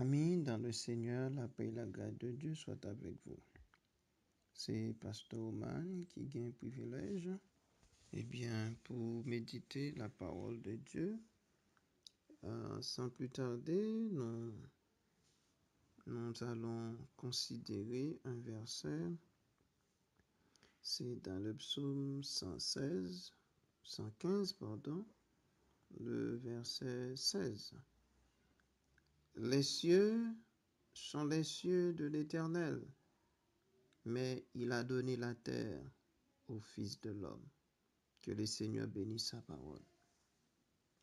Amis dans le Seigneur, la paix et la grâce de Dieu soient avec vous. C'est Pasteur Oman qui gagne le privilège pour méditer la parole de Dieu. Sans plus tarder, nous allons considérer un verset. C'est dans le psaume 115, le verset 16. Les cieux sont les cieux de l'Éternel, mais il a donné la terre au Fils de l'homme. Que le Seigneur bénisse sa parole.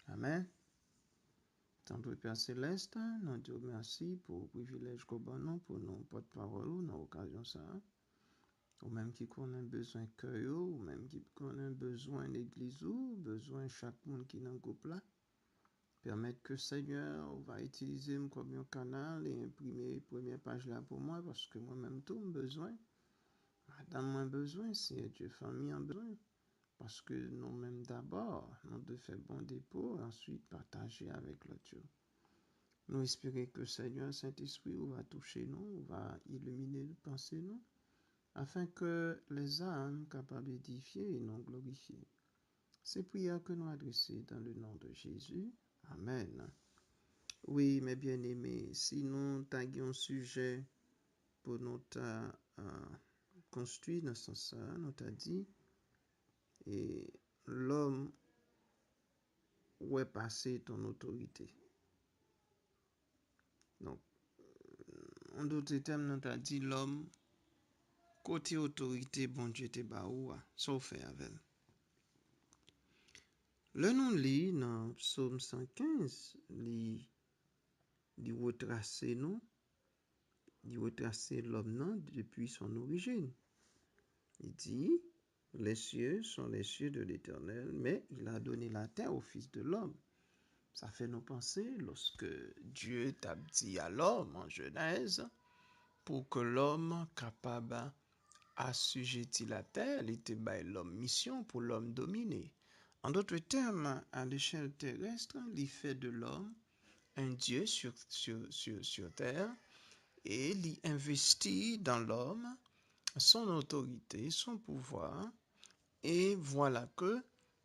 Amen. Tendre Père Céleste, nous te remercions pour le privilège qu'on a pour nos porte-parole dans l'occasion ça. Ou même qui connaît besoin de cœur, ou même qui connaît besoin de l'église, ou besoin de chaque monde qui est dans le groupe là. Permettre que Seigneur va utiliser comme un canal et imprimer la première page là pour moi, parce que moi-même tout j'ai besoin. Madame a besoin, si Dieu famille a besoin. Parce que nous-mêmes d'abord, nous devons faire bon dépôt, ensuite partager avec l'autre. Nous espérons que le Seigneur Saint-Esprit va toucher nous, va illuminer nos pensées nous, afin que les âmes capables d'édifier et non glorifier. C'est prière que nous adressons dans le nom de Jésus. Amen. Oui, mes bien-aimés, si nous avons un sujet pour nous construire dans ce sens, nous avons dit, et l'homme où est passée ton autorité. Donc, en d'autres termes, nous avons dit l'homme, côté autorité, bon Dieu te baoua, sauf fait avec. Le nom lit dans Psaume 115, il retrace nous, il retrace l'homme depuis son origine. Il dit, les cieux sont les cieux de l'Éternel, mais il a donné la terre au Fils de l'homme. Ça fait nous penser lorsque Dieu t'a dit à l'homme en Genèse, pour que l'homme capable assujettir la terre, il était l'homme mission pour l'homme dominer. En d'autres termes, à l'échelle terrestre, il fait de l'homme un Dieu sur terre et il investit dans l'homme son autorité, son pouvoir. Et voilà que,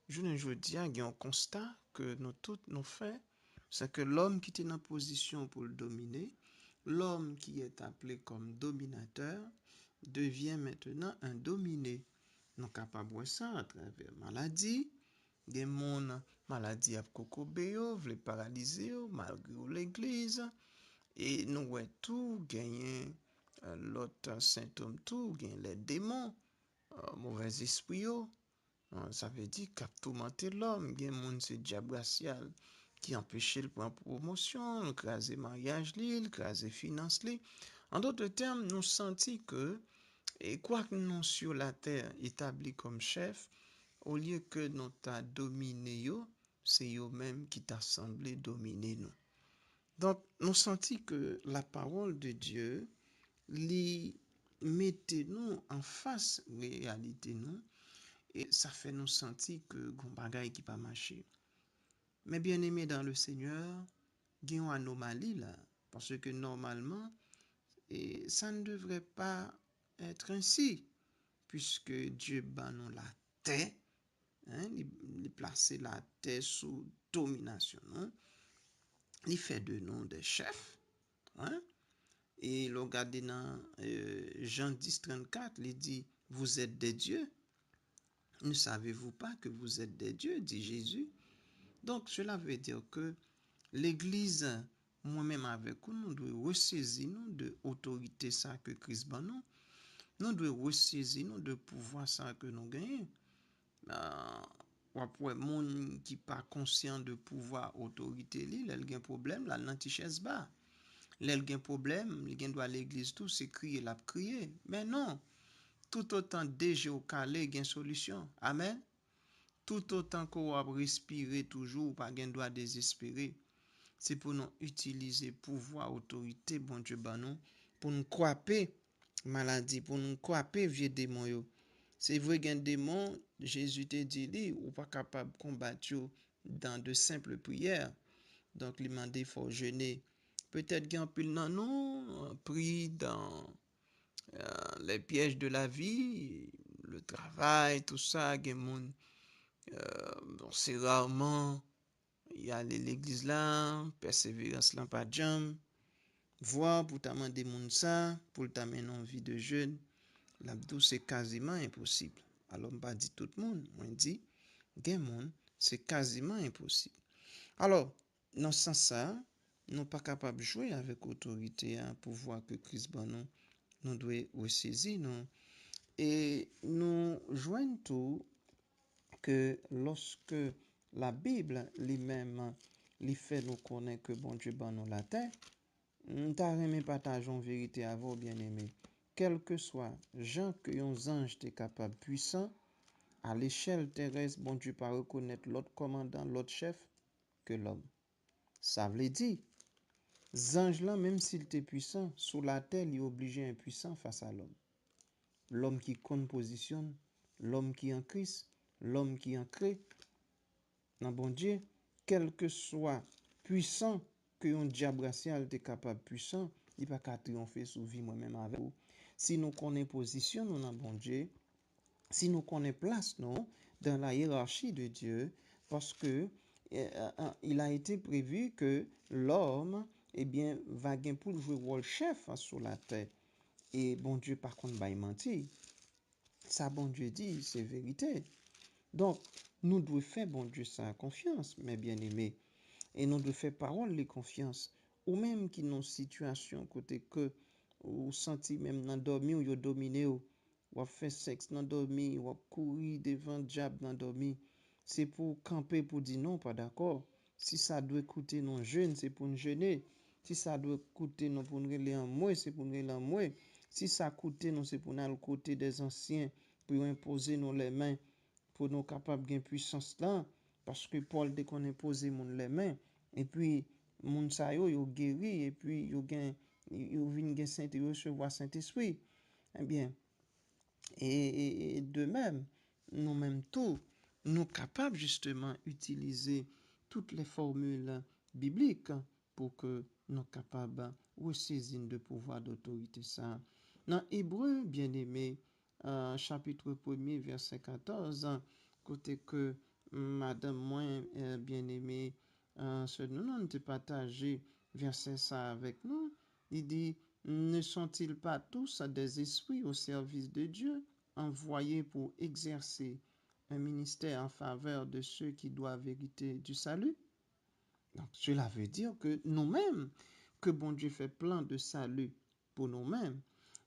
je ne dis il y a un constat que nous tous nous faisons, c'est que l'homme qui est en position pour le dominer, l'homme qui est appelé comme dominateur, devient maintenant un dominé. Nous sommes capables de ça à travers maladie, des gens maladie à kokobéo, les paralyser malgré l'église, et nous avons tout gagné, l'autre symptôme tout, gagné les démons, mauvais esprits. Ça veut dire qu'a tourmenté l'homme, il y a monde c'est diable racial qui empêchait le prendre promotion, écraser mariage li, écraser finance li. En d'autres termes, nous sentons que et quoi que nous sur la terre établis comme chef, au lieu que nous t'a dominé yo, c'est eux même qui t'a semblé dominer nous. Donc nous sentons que la parole de Dieu li mettez nous en face réalité nous. Et ça fait nous sentir que gon bagay qui pas marché. Mais bien aimé dans le Seigneur, il y a une anomalie là. Parce que normalement, ça ne devrait pas être ainsi. Puisque Dieu bat nous la terre, il place la terre sous domination. Il fait de nous des chefs. Hein? Et le regarde dans Jean 10, 34, il dit, vous êtes des dieux. Ne savez-vous pas que vous êtes des dieux, dit Jésus. Donc, cela veut dire que l'Église, moi-même avec vous, nous devons ressaisir nous de l'autorité ça que Christ ban nous. Nous devons ressaisir nous de pouvoir ça que nous gagnons. Après, monde qui pas conscient de pouvoir autorité, il a un problème, là, l'antichesse bas. Il a un problème, il doit à l'église tout, c'est crier, l'a crier. Mais non, tout autant déjà au calé, il y a une solution. Amen. Tout autant qu'on va respirer toujours, pas gain droit désespérer. C'est pour nous utiliser pouvoir, autorité, bon Dieu, pour nous croiper maladie, pour nous croiper vieux démons. C'est vrai qu'un démon, Jésus te dit, ou pas capable de combattre dans de simples prières. Donc, il m'a dit, il faut jeûner peut-être qu'il y a un peu de non pris dans les pièges de la vie, le travail, tout ça, bon, c'est rarement y aller l'église là, persévérance là pas de jam, voir pour t'amener moun ça, pour t'amener en vie de jeune, l'abdou c'est quasiment impossible. Alors on pas dit tout le monde, on dit gen moun, c'est quasiment impossible. Alors, dans ce sens-là, nous sommes pas capables de jouer avec autorité, hein, pour voir que Christ ban nous devons ressaisir. Non? Et nous joignons tout que lorsque la Bible lui-même lui fait nous connaître que bon Dieu ban nous la terre, nous avons partager en vérité à vos bien-aimés. Quel que soit gens que les anges sont capables puissants, à l'échelle terrestre, bon Dieu pas reconnaître l'autre commandant, l'autre chef que l'homme. Ça veut dire, ange là, même s'il était puissant, sous la terre, il est obligé impuissant face à l'homme. L'homme qui compte positionne, l'homme qui en Christ, l'homme qui en crée, dans bon Dieu, quel que soit puissant que un diable racial est capable puissant, il pas qu'à triompher sous vie moi-même avec vous. Si nous connaissons position, nous dans bon Dieu, si nous connaissons place, non, dans la hiérarchie de Dieu, parce que il a été prévu que l'homme, eh bien, va gagner pour jouer rôle chef sur la terre. Et bon Dieu, par contre, va y mentir. Ça, bon Dieu dit, c'est vérité. Donc, nous devons faire, bon Dieu, ça confiance, mes bien-aimés. Et nous devons faire parole les confiance. Ou même qui dans situation côté que, ou senti même dans dormir, ou yo dominé, ou fait sexe dans dormir, ou courir devant diable dans dormir. C'est pour camper, pour dire non, pas d'accord. Si ça doit coûter nos jeunes, c'est pour nous jeûner. Si ça doit coûter nous pour nous aller en moins, c'est pour nous aller en moins. Si ça coûte nous, c'est pour nous aller côté des anciens, pour imposer nous les mains, pour nous capables de puissance là. Parce que Paul, dès qu'on impose les mains, et puis, moun sa yo guéri, et puis, yo vin gen Saint, yo recevoir Saint-Esprit. Eh bien, et de même, nous-mêmes tout, nous capables justement utiliser toutes les formules bibliques pour que nous capables ressaisir de pouvoir d'autorité ça. Dans Hébreu, bien aimé, chapitre 1er, verset 14, côté que madame moins bien aimé, ce nous te partager verset ça avec nous, il dit, ne sont-ils pas tous des esprits au service de Dieu, envoyés pour exercer un ministère en faveur de ceux qui doivent hériter du salut? Donc, cela veut dire que nous-mêmes, que bon Dieu fait plein de salut pour nous-mêmes,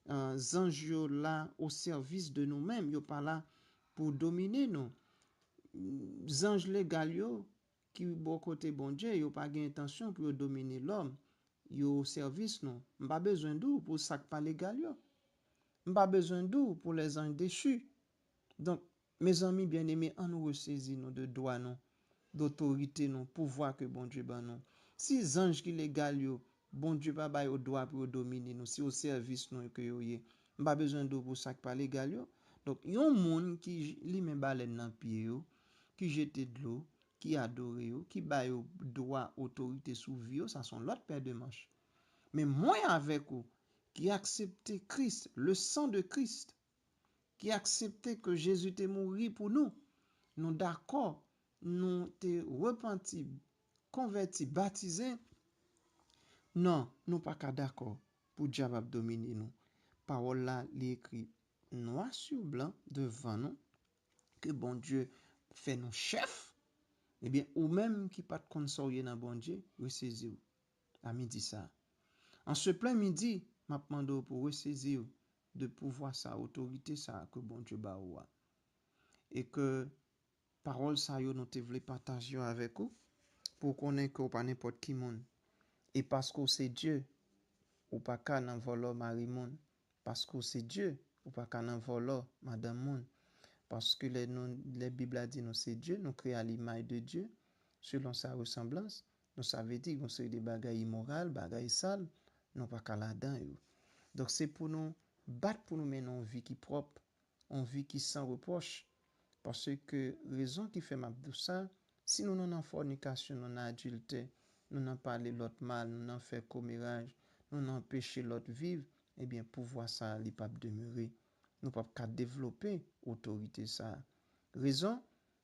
anges là au service de nous-mêmes, ils pas là pour dominer nous. Anges légaux qui bon côté bon Dieu, ils pas intention pour dominer l'homme. Yo service non, pas besoin d'eux pour ça pas légal yo. Pas besoin d'eux pour les anges déchus. Donc mes amis bien-aimés, on nous ressaisit nous de droit non, d'autorité non, pouvoir que bon Dieu ban non. Si anges qui légal yo, bon Dieu pas ba yo droit pour dominer nous, si au service non que yo yé. Pas besoin d'eux pour ça pas légal yo. Donc yon monde qui li men baleine dans pied yo, qui jette de l'eau, qui adore yo, qui ba yo droit autorité sous vie, ça sont l'autre paire de manches. Mais moi avec vous, qui accepté Christ, le sang de Christ, qui accepté que Jésus t'est mort pour nous, nous d'accord, nous t'es repenti, converti, baptisé, non, nous pas d'accord pour diable dominer nous. Parole là, l'écrit noir sur blanc devant nous, que bon Dieu fait nous chefs, eh bien, ou même qui pas de consorter dans bon Dieu, ressaisir. À midi ça. En ce plein midi, m'a demandé pour ressaisir de pouvoir sa autorité ça que bon Dieu ba ou. Et que parole ça yo nous te vle partager avec vous pour connaître que pas n'importe qui monde. Et parce que c'est Dieu, ou pas qu'à nan volo mari monde. Parce que c'est Dieu, ou pas qu'à nan volo madame monde. Parce que les Bibles a dit nous c'est Dieu, nous créons à l'image de Dieu, selon sa ressemblance. Nous savons dire qu'on c'est des bagailles immorales, bagailles sales, non pas qu'à là-dedans. Donc c'est pour nous battre pour nous mener une vie qui propre, une vie qui sans reproche. Parce que raison qui fait ma ça, si nous non en fornication, non en adultère, nous n'en parler l'autre mal, nous n'en fait commérage, nous n'en empêcher l'autre vivre, eh bien, pouvoir ça, il pas demeurer. Nous pas qu'à développer autorité ça. Raison,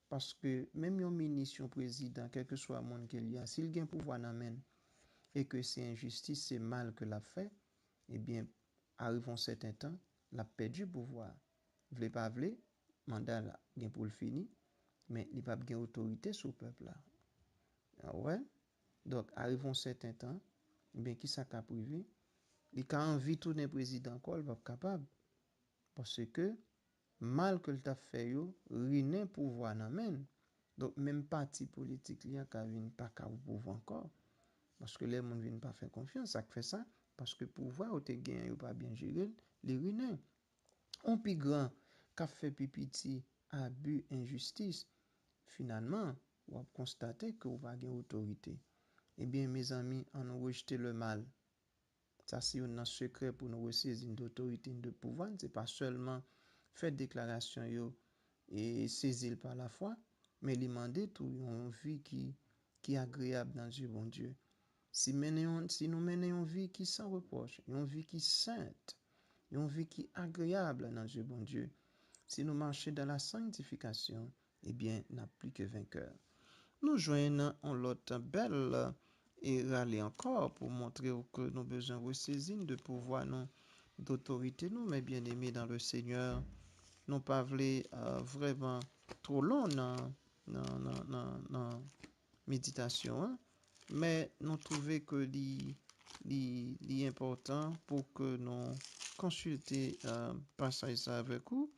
parce que même un ministre, un président, quel que soit le monde qu'il y a, s'il a un pouvoir n'amène et que c'est injustice, c'est mal que l'a fait, eh bien, arrive un certain temps, la perdu pouvoir. Vle pas vle, mandat là, gen pour le fini, mais il pas gen autorité sur le peuple là. Ah ouais? Donc, arrive un certain temps, eh bien, qui ça qu'a privé? Il a envie de tourner président, quoi, il va pas capable. Parce que, mal que le t'a fait, yo, rien pouvoir n'amène. Donc, même parti politique, il y a qu'à venir pas qu'à pouvoir encore. Parce que les gens ne viennent pas faire confiance, ça fait ça. Parce que pouvoir, ou te gagne, ou pas bien gérer, les ruiner. On plus grand, qu'a fait pipiti, abus, injustice, finalement, on va constater que vous va avoir autorité. Eh bien, mes amis, on a rejeté le mal. Ça, c'est un secret pour nous ressaisir d'autorité, de pouvoir. Ce n'est pas seulement faire déclaration yo, et saisir par la foi, mais demander tout une vie qui est agréable dans Dieu, bon Dieu. Si nous menons une vie qui sans reproche, une vie qui est sainte, une vie qui est agréable dans Dieu, bon Dieu, si nous marchons dans la sanctification, eh bien, n'a plus que vainqueur. Nous joignons l'autre belle et râler encore pour montrer que nous avons besoin de ressaisir de pouvoir nous d'autorité nous, mais bien aimés dans le Seigneur, nous pas vraiment trop long dans méditation, hein? Mais nous trouvons que c'est important pour que nous consultions passage ça avec vous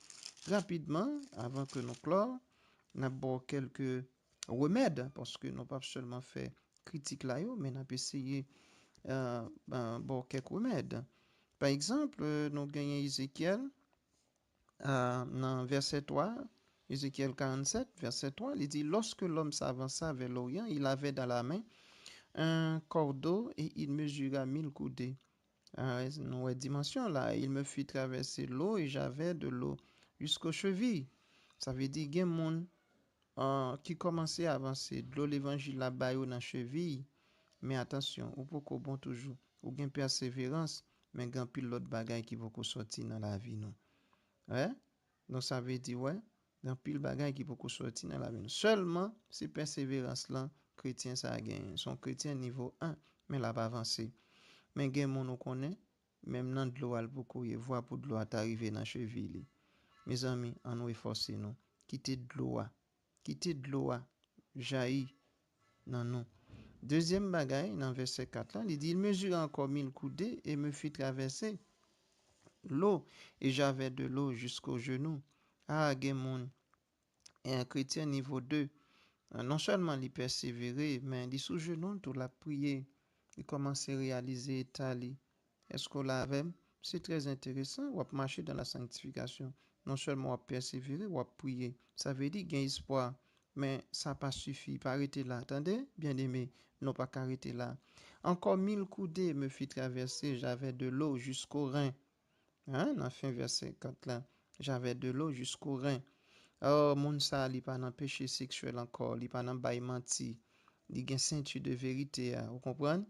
rapidement avant que nous clore. Nous avons quelques remèdes parce que nous pas seulement fait critique là, mais nous avons essayé quelques remèdes. Par exemple, nous gagnons Ézéchiel dans verset 3, Ézéchiel 47, verset 3, il dit lorsque l'homme s'avança vers l'Orient, il avait dans la main un cordeau et il mesura 1000 coudées. Nous dimension là, il me fit traverser l'eau et j'avais de l'eau jusqu'aux chevilles. Ça veut dire qu'il y a des gens qui commençaient à avancer de l'eau l'évangile là-bas dans la cheville. Mais attention, ou pour bon toujours, ou gain persévérance, mais gain pile l'autre bagaille qui va sortir dans la vie nous. Ouais? Donc ça veut dire ouais, dans pile bagaille qui peut sortir dans la vie. Seulement si persévérance là, chrétien ça gagne. Son chrétien niveau 1, mais là pas avancer. Mais gen mon nous connaît, même dans de l'eau al beaucoup y voit pour de l'eau arriver dans cheville. Mes amis, on nous efforcer nous, quitter de l'eau, jaillit dans nous. Deuxième bagaille dans verset 4 là, il dit il mesura encore 1000 coudées et me fit traverser l'eau et j'avais de l'eau jusqu'aux genoux. Ah, gen et un chrétien niveau 2, non seulement il persévérer, mais il sous genou tout la prier, il commence à réaliser tali. Est-ce qu'on l'avait? C'est très intéressant, on va marcher dans la sanctification. Non seulement on va persévérer, on va prier. Ça veut dire qu'il y a espoir, mais ça n'a pas suffi. Pas arrêter là. Attendez, bien aimé, non pas qu'arrêter là. Encore 1000 coudées me fit traverser, j'avais de l'eau jusqu'au rein. Hein, dans fin verset 4 là, j'avais de l'eau jusqu'au rein. Oh, moun sa li pas dans péché sexuel encore, li pas dans bail menti. Li gen ceinture de vérité, vous comprenez?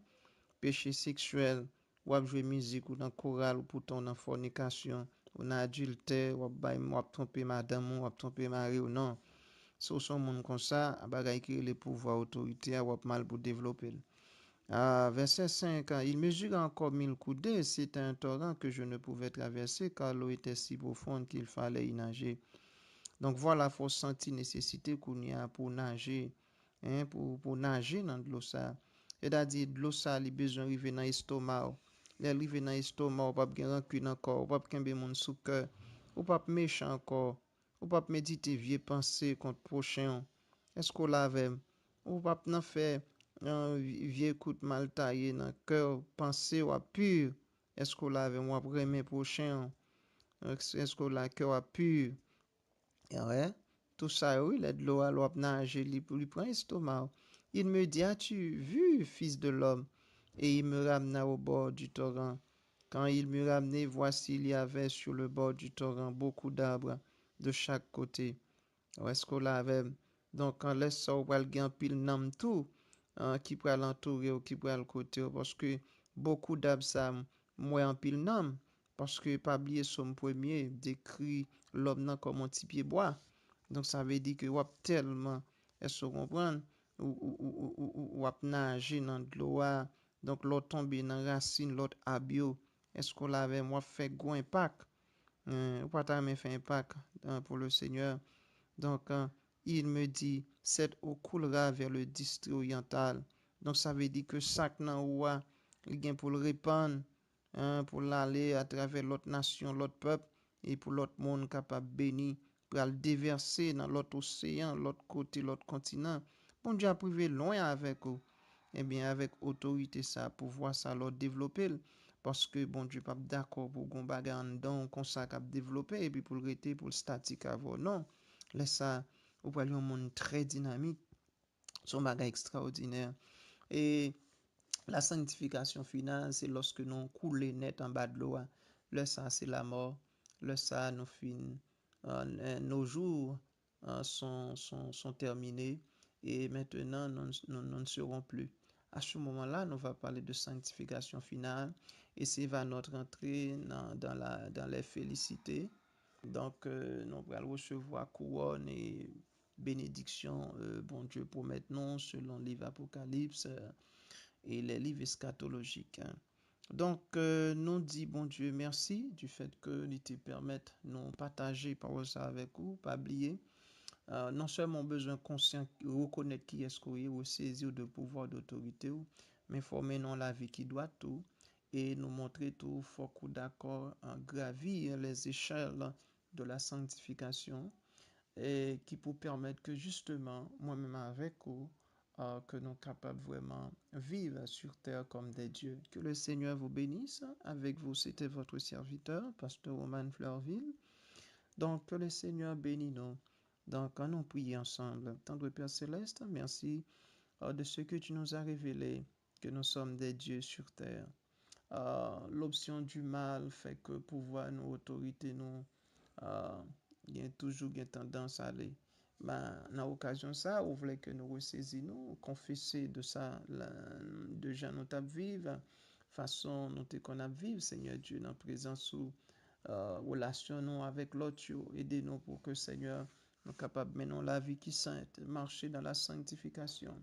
Péché sexuel, ou ap jouer musique ou dans chorale ou pourtant dans fornication, ou dans adultère, ou ap tromper madame ou ap tromper mari ou non. So son moun comme ça, bagay ki le pouvoir autorité ou ap mal pour développer. Verset 5, il mesure encore 1000 coudées, c'était un torrent que je ne pouvais traverser car l'eau était si profonde qu'il fallait y nager. Donc voilà, il faut sentir nécessité qu'on y a pour nager, hein, pour nager dans de l'eau ça. C'est-à-dire de l'eau ça, il besoin d'arriver dans l'estomac. Il arrive dans l'estomac, ou pas de rancune encore, ou pas de mon sous cœur, ou pas méchant encore, ou pas méditer vieux pensées contre prochain. Est-ce qu'on l'avait? Ou pas n'en faire un vieux coup de mal taillé dans le cœur, pensée ou pur. Est-ce qu'on l'avait? Ou après mes prochains? Est-ce qu'on l'a cœur pur? Ouais, tout ça, oui, il a de l'eau à l'eau nager, il prend l'estomac. Il me dit, as-tu vu, fils de l'homme? Et il me ramena au bord du torrent. Quand il me ramenait, voici, il y avait sur le bord du torrent beaucoup d'arbres de chaque côté. Est-ce qu'on l'avait? Donc, quand laisse ça, on va le pile nam tout. qui pourrait l'entourer ou qui pourrait le côté parce que beaucoup d'ab ça moi en pile nom parce que pas oublier son premier décrit l'homme nan comme un petit pied bois. Donc ça veut dire que wap tellement est-ce qu'on comprend ou wap nager dans de l'eau donc l'autre tomber dans racine l'autre abio est-ce qu'on l'avait moi fait gros impact ou pas ta fait impact pour le Seigneur donc, il me dit, cette eau coulera vers le district oriental. Donc, ça veut dire que chaque nan il vient pour le répandre, pour l'aller à travers l'autre nation, l'autre peuple, et pour l'autre monde capable béni, pour le déverser dans l'autre océan, l'autre côté, l'autre continent. Bon Dieu a privé loin avec vous. Eh bien, avec autorité, ça, pour voir ça, l'autre développer. Parce que, bon Dieu, pas d'accord pour qu'on bagarre en dedans, qu'on ça développer, et puis pour le rester, pour le statique avant. Non. Là, ça, vous voyez un monde très dynamique, son bagage extraordinaire. Et la sanctification finale, c'est lorsque nous coulons net en bas de l'eau. Là, ça, c'est la mort. Là, ça, nous finissons. Nos jours sont terminés et maintenant, nous ne serons plus. À ce moment-là, nous allons parler de sanctification finale et c'est va notre entrée dans les félicités. Donc, nous allons recevoir couronne et bénédiction, bon Dieu, pour maintenant, selon le livre Apocalypse et les livres eschatologiques. Donc, nous dit bon Dieu merci du fait que nous te permettent de nous partager par ça avec vous, pas oublier. Non seulement besoin conscient reconnaître qui est-ce qu'on est, ou saisir de pouvoir d'autorité, mais former non la vie qui doit tout et nous montrer tout, faut qu'on d'accord en gravir les échelles de la sanctification et qui pour permettre que justement, moi-même avec vous, que nous sommes capables vraiment vivre sur terre comme des dieux. Que le Seigneur vous bénisse. Avec vous, c'était votre serviteur, Pasteur Roman Fleurville. Donc, que le Seigneur bénisse nous. Donc, quand nous prions ensemble, tendre Père Céleste, merci de ce que tu nous as révélé, que nous sommes des dieux sur terre. L'option du mal fait que pouvoir nous, autorité nous, il y a toujours une tendance à aller. Ben, dans l'occasion ça, on voulait que nous ressaisissions, confesser de ça, de gens nous vivre, façon nous qu'on a vivre, Seigneur Dieu, dans la présence ou relation nous avec l'autre, aidez-nous pour que Seigneur nous capable de mener la vie qui sainte, marcher dans la sanctification.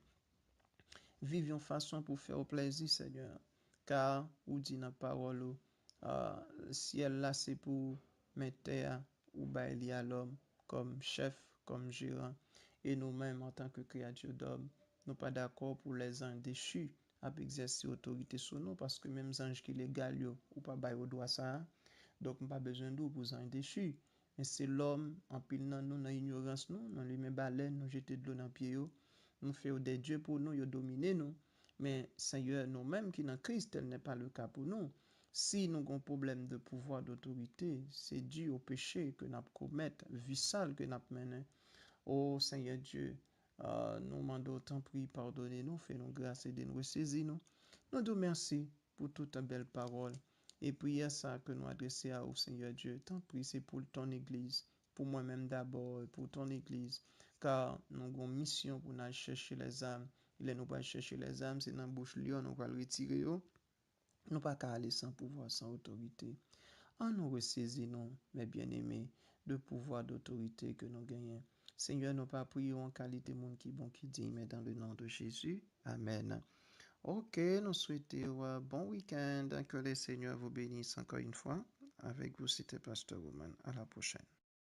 Vivions façon pour faire au plaisir, Seigneur. Car, ou dit dans la parole, le ciel là, c'est pour mettre terre ou bailler à l'homme comme chef, comme gérant. Et nous-mêmes, en tant que créatures d'homme, nous pas d'accord pour les anges déchus à exercer autorité sur nous, parce que même anges qui les galio ou pas bailler au droit ça. Donc, pas besoin d'eux pour anges déchus. Mais c'est l'homme, en pile nous, dans l'ignorance, nous, dans les mêmes baleines, nous jeter de l'eau dans le pied, nous faisons des dieux pour nous, ils dominent nous. Mais Seigneur, nous-mêmes qui dans Christ, tel n'est pas le cas pour nous. Si nous avons un problème de pouvoir d'autorité, c'est dû au péché que nous commettons, vie sale que nous menons. Oh Seigneur Dieu, nous demandons tant prie, pardonnez-nous, fais-nous grâce et de nous ressaisir nous. Nous te remercions pour toute belle parole. Et prière ça que nous adressons à au Seigneur Dieu. Tant prie, c'est pour ton Église, pour moi-même d'abord, pour ton Église. Car nous avons une mission pour nous chercher les âmes. Il est nous pas chercher les âmes, c'est dans la bouche lion, nous va le retirer. Nous pas qu'à aller sans pouvoir, sans autorité. En nous ressaisir, nous, mes bien-aimés, de pouvoir d'autorité que nous gagnons. Seigneur, nous pas prier en qualité monde qui bon qui dit, mais dans le nom de Jésus. Amen. Ok, nous souhaitons un bon week-end. Que le Seigneur vous bénisse encore une fois. Avec vous, c'était Pasteur Roman. À la prochaine.